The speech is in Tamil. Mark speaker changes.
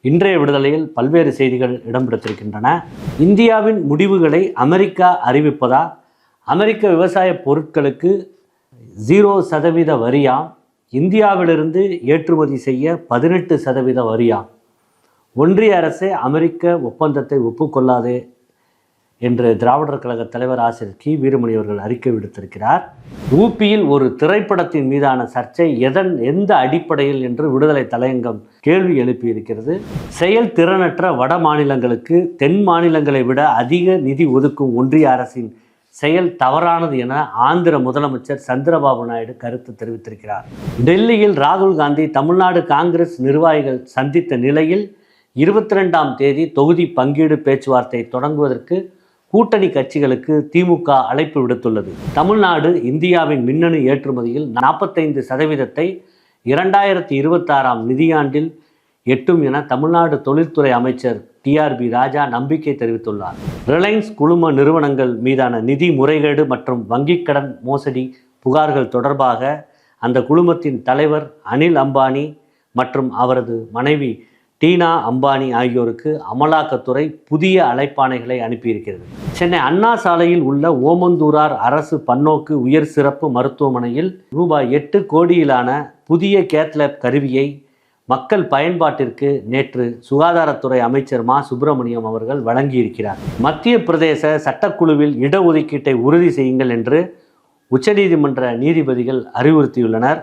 Speaker 1: இன்றைய விடுதலையில் பல்வேறு செய்திகள் இடம்பெற்றிருக்கின்றன. இந்தியாவின் முடிவுகளை அமெரிக்கா அறிவிப்பதா? அமெரிக்க விவசாய பொருட்களுக்கு 0% வரியாம். இந்தியாவிலிருந்து ஏற்றுமதி செய்ய 18% வரியாம். ஒன்றிய அரசே அமெரிக்க ஒப்பந்தத்தை ஒப்புக்கொள்ளாது என்று திராவிடர் கழக தலைவர் ஆசிரியர் கி. வீரமணி அவர்கள் அறிக்கை விடுத்திருக்கிறார். ஊபியில் ஒரு திரைப்படத்தின் மீதான சர்ச்சை எந்த அடிப்படையில் என்று விடுதலை தலையங்கம் கேள்வி எழுப்பியிருக்கிறது. செயல் திறனற்ற வட மாநிலங்களுக்கு தென் மாநிலங்களை விட அதிக நிதி ஒதுக்கும் ஒன்றிய அரசின் செயல் தவறானது என ஆந்திர முதலமைச்சர் சந்திரபாபு நாயுடு கருத்து தெரிவித்திருக்கிறார். டெல்லியில் ராகுல் காந்தி தமிழ்நாடு காங்கிரஸ் நிர்வாகிகள் சந்தித்த நிலையில் 22ஆம் தேதி தொகுதி பங்கீடு பேச்சுவார்த்தை தொடங்குவதற்கு கூட்டணி கட்சிகளுக்கு திமுக அழைப்பு விடுத்துள்ளது. தமிழ்நாடு இந்தியாவின் மின்னணு ஏற்றுமதியில் 45%ஐ 2026ஆம் நிதியாண்டில் எட்டும் என தமிழ்நாடு தொழில்துறை அமைச்சர் டிஆர்பி ராஜா நம்பிக்கை தெரிவித்துள்ளார். ரிலையன்ஸ் குழும நிறுவனங்கள் மீதான நிதி முறைகேடு மற்றும் வங்கிக் கடன் மோசடி புகார்கள் தொடர்பாக அந்த குழுமத்தின் தலைவர் அனில் அம்பானி மற்றும் அவரது மனைவி டீனா அம்பானி ஆகியோருக்கு அமலாக்கத்துறை புதிய அழைப்பாணைகளை அனுப்பியிருக்கிறது. சென்னை அண்ணா சாலையில் உள்ள ஓமந்தூரார் அரசு பன்னோக்கு உயர் சிறப்பு மருத்துவமனையில் ரூபாய் 8 கோடியிலான புதிய கேத்லேப் கருவியை மக்கள் பயன்பாட்டிற்கு நேற்று சுகாதாரத்துறை அமைச்சர் மா சுப்பிரமணியம் அவர்கள் வழங்கியிருக்கிறார். மத்திய பிரதேச சட்டக்குழுவில் இடஒதுக்கீட்டை உறுதி செய்யுங்கள் என்று உச்சநீதிமன்ற நீதிபதிகள் அறிவுறுத்தியுள்ளனர்.